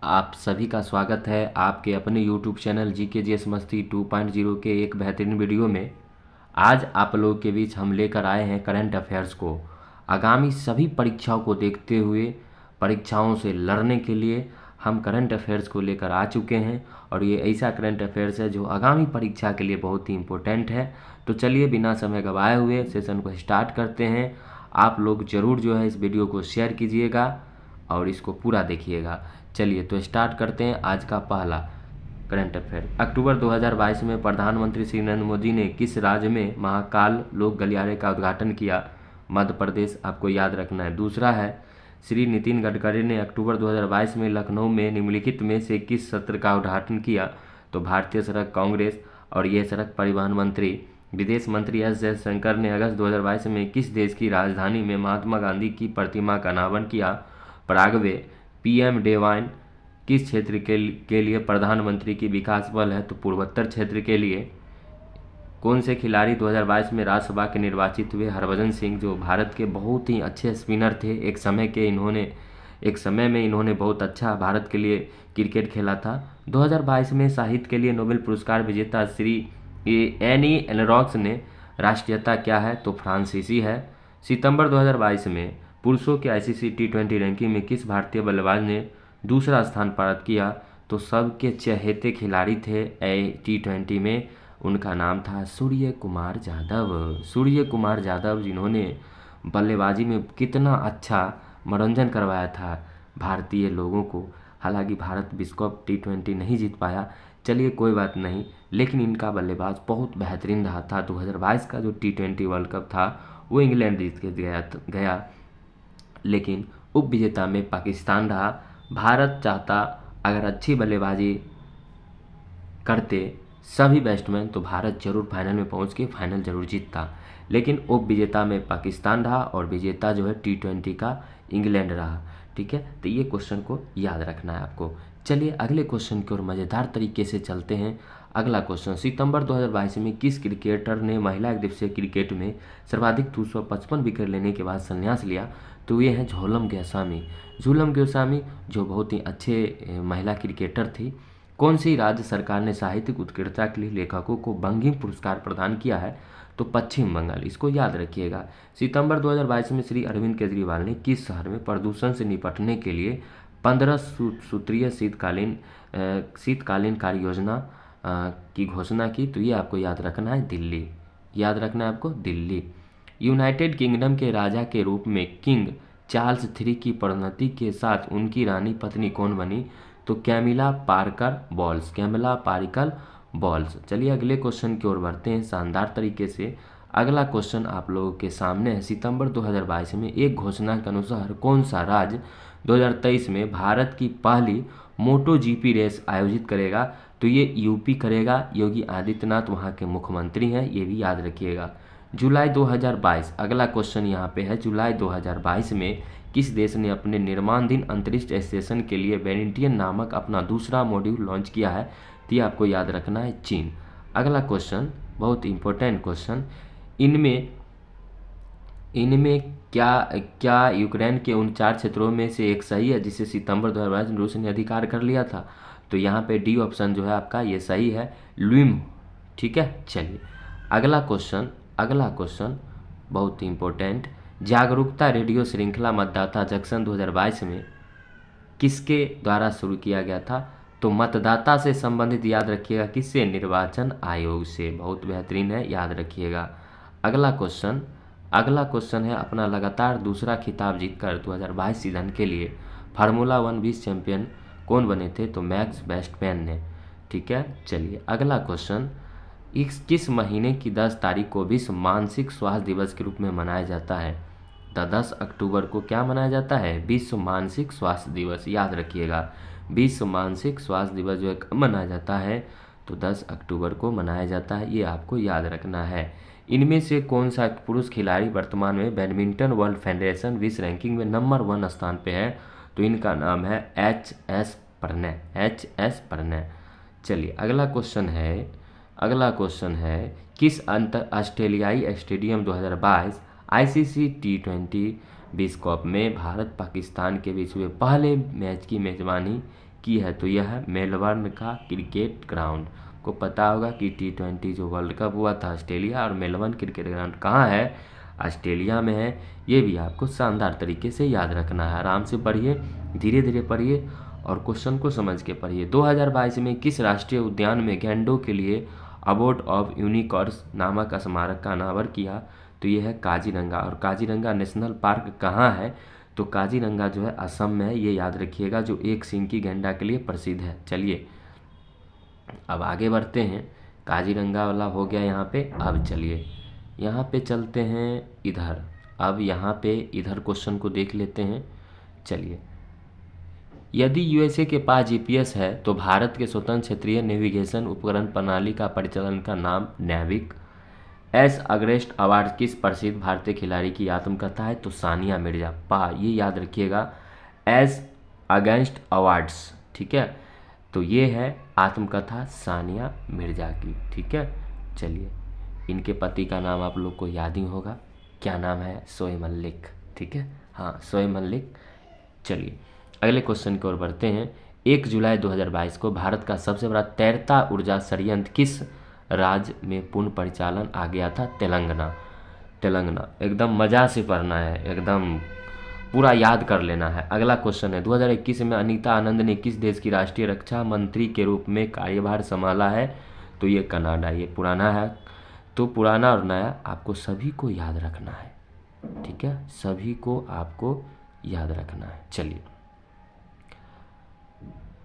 आप सभी का स्वागत है आपके अपने YouTube चैनल GKGS मस्ती 2.0 के एक बेहतरीन वीडियो में। आज आप लोगों के बीच हम लेकर आए हैं करंट अफेयर्स को। आगामी सभी परीक्षाओं को देखते हुए परीक्षाओं से लड़ने के लिए हम करंट अफेयर्स को लेकर आ चुके हैं और ये ऐसा करंट अफेयर्स है जो आगामी परीक्षा के लिए बहुत ही इम्पोर्टेंट है। तो चलिए बिना समय गवाए हुए सेशन को स्टार्ट करते हैं। आप लोग ज़रूर जो है इस वीडियो को शेयर कीजिएगा और इसको पूरा देखिएगा। चलिए तो स्टार्ट करते हैं आज का पहला करंट अफेयर। अक्टूबर 2022 में प्रधानमंत्री श्री नरेंद्र मोदी ने किस राज्य में महाकाल लोक गलियारे का उद्घाटन किया? मध्य प्रदेश, आपको याद रखना है। दूसरा है, श्री नितिन गडकरी ने अक्टूबर 2022 में लखनऊ में निम्नलिखित में से किस सत्र का उद्घाटन किया? तो भारतीय सड़क कांग्रेस और यह सड़क परिवहन मंत्री। विदेश मंत्री एस जयशंकर ने अगस्त 2022 में किस देश की राजधानी में महात्मा गांधी की प्रतिमा का अनावरण किया? पराग्वे। पीएम डेवाइन किस क्षेत्र के लिए प्रधानमंत्री की विकास बल है? तो पूर्वोत्तर क्षेत्र के लिए। कौन से खिलाड़ी 2022 में राज्यसभा के निर्वाचित हुए? हरभजन सिंह, जो भारत के बहुत ही अच्छे स्पिनर थे। एक समय में इन्होंने बहुत अच्छा भारत के लिए क्रिकेट खेला था। 2022 में साहित्य के लिए नोबेल पुरस्कार विजेता श्री एनी एलरॉक्स ने राष्ट्रीयता क्या है? तो फ्रांसीसी है। सितंबर 2022 में पुरुषों के आईसीसी T20 रैंकिंग में किस भारतीय बल्लेबाज ने दूसरा स्थान प्राप्त किया? तो सबके चहेते खिलाड़ी थे T20 में, उनका नाम था सूर्य कुमार यादव। सूर्य कुमार यादव, जिन्होंने बल्लेबाजी में कितना अच्छा मनोरंजन करवाया था भारतीय लोगों को। हालांकि भारत विश्व कप T20 नहीं जीत पाया, चलिए कोई बात नहीं, लेकिन इनका बल्लेबाज बहुत बेहतरीन रहा था। 2022 का जो T20 वर्ल्ड कप था वो इंग्लैंड जीत के गया, लेकिन उप विजेता में पाकिस्तान रहा। भारत चाहता अगर अच्छी बल्लेबाजी करते सभी बैट्समैन तो भारत जरूर फाइनल में पहुंच के फाइनल जरूर जीतता, लेकिन उप विजेता में पाकिस्तान रहा और विजेता जो है T20 का इंग्लैंड रहा। ठीक है, तो ये क्वेश्चन को याद रखना है आपको। चलिए अगले क्वेश्चन की ओर मज़ेदार तरीके से चलते हैं। अगला क्वेश्चन, सितंबर 2022 में किस क्रिकेटर ने महिला एक दिवसीय क्रिकेट में सर्वाधिक 255 विकेट लेने के बाद संन्यास लिया? तो ये हैं झोलम गोस्वामी। झूलम गोस्वामी जो बहुत ही अच्छे महिला क्रिकेटर थी। कौन सी राज्य सरकार ने साहित्यिक उत्कृष्टता के लिए लेखकों को बंकिम पुरस्कार प्रदान किया है? तो पश्चिम बंगाल, इसको याद रखिएगा। सितंबर 2022 में श्री अरविंद केजरीवाल ने किस शहर में प्रदूषण से निपटने के लिए 15 सूत्रीय शीतकालीन कार्य योजना की घोषणा की? तो ये आपको याद रखना है, दिल्ली। याद रखना है आपको, दिल्ली। यूनाइटेड किंगडम के राजा के रूप में किंग चार्ल्स III की पदोन्नति के साथ उनकी रानी पत्नी कौन बनी? तो Camilla Parker Bowles. Camilla Parker Bowles. चलिए अगले क्वेश्चन की ओर बढ़ते हैं शानदार तरीके से। अगला क्वेश्चन आप लोगों के सामने है। सितंबर 2022 में एक घोषणा के अनुसार कौन सा राज्य 2023 में भारत की पहली MotoGP रेस आयोजित करेगा? तो ये यूपी करेगा। योगी आदित्यनाथ वहाँ के मुख्यमंत्री हैं, ये भी याद रखिएगा। जुलाई 2022, अगला क्वेश्चन यहाँ पे है। जुलाई 2022 में किस देश ने अपने निर्माणाधीन अंतरिक्ष स्टेशन के लिए वेरिएंटियन नामक अपना दूसरा मॉड्यूल लॉन्च किया है? तो ये आपको याद रखना है, चीन। अगला क्वेश्चन बहुत इंपॉर्टेंट क्वेश्चन, इनमें क्या यूक्रेन के उन 4 क्षेत्रों में से एक सही है जिसे सितंबर 2022 में रूस ने अधिकार कर लिया था? तो यहाँ पे डी ऑप्शन जो है आपका ये सही है, ल्यूम। ठीक है, चलिए अगला क्वेश्चन बहुत ही इंपॉर्टेंट, जागरूकता रेडियो श्रृंखला मतदाता जंक्शन 2022 में किसके द्वारा शुरू किया गया था? तो मतदाता से संबंधित, याद रखिएगा, किससे? निर्वाचन आयोग से। बहुत बेहतरीन है, याद रखिएगा। अगला क्वेश्चन है, अपना लगातार दूसरा खिताब जीतकर 2022 सीजन के लिए फार्मूला 1 विश्व चैंपियन कौन बने थे? तो मैक्स वर्स्टैपेन ने। ठीक है, चलिए अगला क्वेश्चन, किस महीने की 10 तारीख को विश्व मानसिक स्वास्थ्य दिवस के रूप में मनाया जाता है? 10 अक्टूबर को क्या मनाया जाता है? विश्व मानसिक स्वास्थ्य दिवस। याद रखिएगा, विश्व मानसिक स्वास्थ्य दिवस जो है कब मनाया जाता है? तो 10 अक्टूबर को मनाया जाता है, ये आपको याद रखना है। इनमें से कौन सा पुरुष खिलाड़ी वर्तमान में बैडमिंटन वर्ल्ड फेडरेशन विश्व रैंकिंग में नंबर 1 स्थान पे है? तो इनका नाम है HS प्रणय। चलिए अगला क्वेश्चन है, किस ऑस्ट्रेलियाई स्टेडियम 2022 ICC T20 विश्व कप में भारत पाकिस्तान के बीच हुए पहले मैच की मेजबानी की है तो यह है मेलबर्न का क्रिकेट ग्राउंड। को पता होगा कि T20 जो वर्ल्ड कप हुआ था ऑस्ट्रेलिया, और मेलबर्न क्रिकेट ग्राउंड कहाँ है, ऑस्ट्रेलिया में है। ये भी आपको शानदार तरीके से याद रखना है। आराम से पढ़िए, धीरे धीरे पढ़िए और क्वेश्चन को समझ के पढ़िए। 2022 में किस राष्ट्रीय उद्यान में गैंडों के लिए अबोर्ड ऑफ यूनिकॉर्न्स नामक स्मारक का अनावरण किया, तो ये है काजीरंगा। और काजीरंगा नेशनल पार्क कहाँ है, तो काजीरंगा जो है असम में है, ये याद रखिएगा, जो एक सींग की गैंडा के लिए प्रसिद्ध है। चलिए अब आगे बढ़ते हैं, काजीरंगा वाला हो गया यहाँ पे। अब चलिए यहाँ पे चलते हैं इधर। अब यहाँ पे इधर क्वेश्चन को देख लेते हैं। चलिए, यदि यूएसए के पास जीपीएस है तो भारत के स्वतंत्र क्षेत्रीय नेविगेशन उपकरण प्रणाली का परिचालन का नाम नैविक। एस अगरेस्ट अवार्ड किस प्रसिद्ध भारतीय खिलाड़ी की आत्मकथा है, तो सानिया मिर्जा। ये याद रखिएगा, एस अगेंस्ट अवार्ड्स, ठीक है, तो ये है आत्मकथा सानिया मिर्जा की, ठीक है। चलिए, इनके पति का नाम आप लोग को याद ही होगा, क्या नाम है, शोएब मलिक, ठीक है, हाँ शोएब मलिक। चलिए अगले क्वेश्चन की ओर बढ़ते हैं। 1 जुलाई 2022 को भारत का सबसे बड़ा तैरता ऊर्जा संयंत्र किस राज्य में पूर्ण परिचालन आ गया था, तेलंगाना। तेलंगाना, एकदम मज़ा से पढ़ना है, एकदम पूरा याद कर लेना है। अगला क्वेश्चन है, 2021 में अनीता आनंद ने किस देश की राष्ट्रीय रक्षा मंत्री के रूप में कार्यभार संभाला है, तो ये कनाडा। ये पुराना है, तो पुराना और नया आपको सभी को याद रखना है, ठीक है, सभी को आपको याद रखना है। चलिए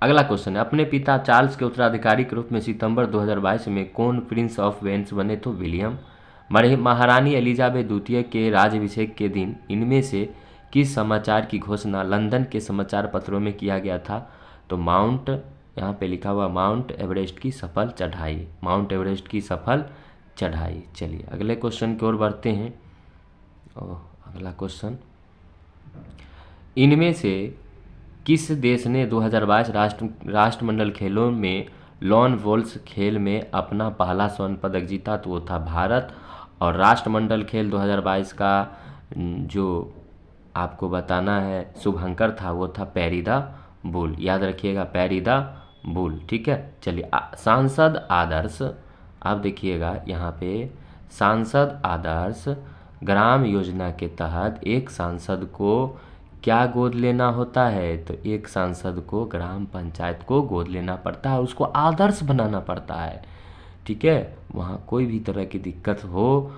अगला क्वेश्चन है, अपने पिता चार्ल्स के उत्तराधिकारी के रूप में सितंबर 2022 में कौन प्रिंस ऑफ वेल्स बने, तो विलियम। महारानी एलिजाबेथ द्वितीय के राज्याभिषेक के दिन इनमें से किस समाचार की घोषणा लंदन के समाचार पत्रों में किया गया था, तो माउंट, यहाँ पे लिखा हुआ माउंट एवरेस्ट की सफल चढ़ाई, माउंट एवरेस्ट की सफल चढ़ाई। चलिए अगले क्वेश्चन की ओर बढ़ते हैं। अगला क्वेश्चन, इनमें से किस देश ने 2022 राष्ट्रमंडल खेलों में लॉन वॉल्स खेल में अपना पहला स्वर्ण पदक जीता, तो वो था भारत। और राष्ट्रमंडल खेल 2022 का जो आपको बताना है शुभंकर था, वो था पैरीदा बुल, याद रखिएगा पैरीदा बुल, ठीक है। चलिए सांसद आदर्श, आप देखिएगा यहाँ पे, सांसद आदर्श ग्राम योजना के तहत एक सांसद को क्या गोद लेना होता है, तो एक सांसद को ग्राम पंचायत को गोद लेना पड़ता है, उसको आदर्श बनाना पड़ता है, ठीक है। वहाँ कोई भी तरह की दिक्कत हो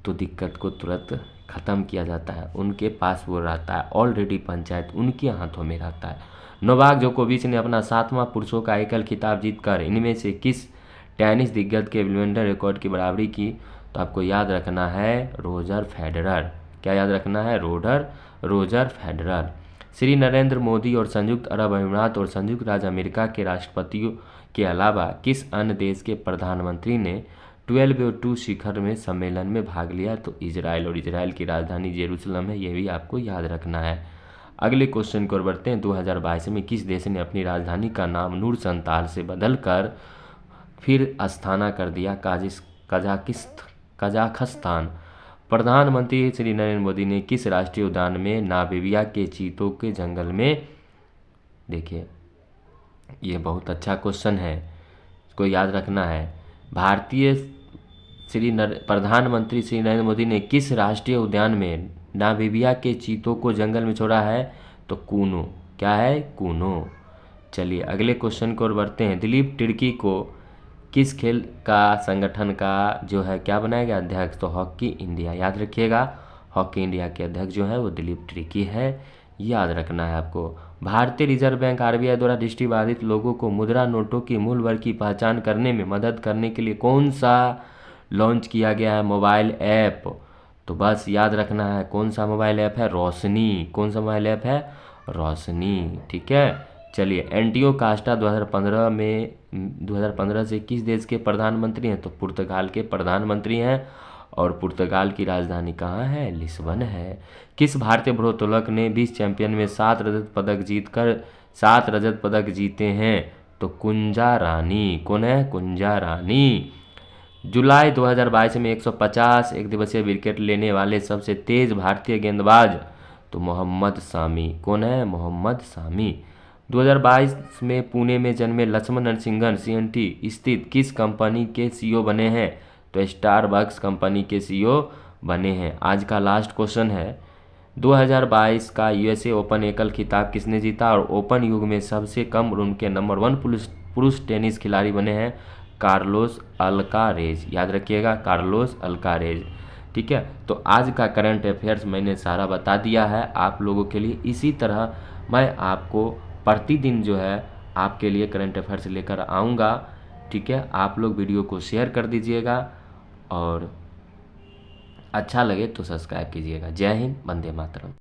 तो दिक्कत को तुरंत ख़त्म किया जाता है, उनके पास वो रहता है, ऑलरेडी पंचायत उनके हाथों में रहता है। नोवाक जोकोविच ने अपना 7वां पुरुषों का एकल खिताब जीतकर इनमें से किस टेनिस दिग्गज के विंबलडन रिकॉर्ड की बराबरी की, तो आपको याद रखना है रोजर फेडरर। क्या याद रखना है, रोजर फेडरर। श्री नरेंद्र मोदी और संयुक्त अरब अमीरात और संयुक्त राज्य अमेरिका के राष्ट्रपतियों के अलावा किस अन्य देश के प्रधानमंत्री ने 12+2 शिखर में सम्मेलन में भाग लिया, तो इजराइल, और इजराइल की राजधानी जेरूसलम है, ये भी आपको याद रखना है। अगले क्वेश्चन को बढ़ते हैं। 2022 में किस देश ने अपनी राजधानी का नाम नूर संताल से बदलकर फिर अस्थाना कर दिया, कजाकिस्तान। प्रधानमंत्री श्री नरेंद्र मोदी ने किस राष्ट्रीय उद्यान में नामीबिया के चीतों के जंगल में, देखिए ये बहुत अच्छा क्वेश्चन है, इसको याद रखना है। प्रधानमंत्री श्री नरेंद्र मोदी ने किस राष्ट्रीय उद्यान में नामीबिया के चीतों को जंगल में छोड़ा है, तो कूनो। क्या है, कूनो। चलिए अगले क्वेश्चन को बढ़ते हैं। दिलीप तिर्की को किस खेल का संगठन का जो है क्या बनाया गया अध्यक्ष, तो हॉकी इंडिया, याद रखिएगा हॉकी इंडिया के अध्यक्ष जो है वो दिलीप तिर्की है, याद रखना है आपको। भारतीय रिजर्व बैंक आरबीआई द्वारा दृष्टिबाधित लोगों को मुद्रा नोटों की मूल वर्ग की पहचान करने में मदद करने के लिए कौन सा लॉन्च किया गया है, मोबाइल ऐप, तो बस याद रखना है कौन सा मोबाइल ऐप है, रोशनी। कौन सा मोबाइल ऐप है, रोशनी, ठीक है। चलिए एंटियो कास्टा 2015 से किस देश के प्रधानमंत्री हैं, तो पुर्तगाल के प्रधानमंत्री हैं, और पुर्तगाल की राजधानी कहाँ है, लिस्बन है। किस भारतीय भारोत्तोलक ने विश्व चैंपियन में 7 रजत पदक जीते हैं, तो कुंजा रानी। कौन है, कुंजा रानी। जुलाई 2022 में 150 एक दिवसीय विकेट लेने वाले सबसे तेज भारतीय गेंदबाज, तो मोहम्मद शामी। कौन है, मोहम्मद शामी। 2022 में पुणे में जन्मे लक्ष्मण नरसिंघन CNT स्थित किस कंपनी के CEO बने हैं? तो स्टारबक्स कंपनी के CEO बने हैं। आज का लास्ट क्वेश्चन है, 2022 का USA ओपन एकल खिताब किसने जीता? और ओपन युग में सबसे कम उम्र के नंबर 1 पुरुष टेनिस खिलाड़ी बने हैं कार्लोस अल्कारेज। याद रखिएगा, कार्लोस अल्कारेज। ठीक है, तो आज का करंट अफेयर्स मैंने सारा बता दिया है आप लोगों के लिए। इसी तरह मैं आपको प्रतिदिन जो है आपके लिए करंट अफेयर्स लेकर आऊँगा। ठीक है, आप लोग वीडियो को शेयर कर दीजिएगा और अच्छा लगे तो सब्सक्राइब कीजिएगा। जय हिंद, वंदे मातरम।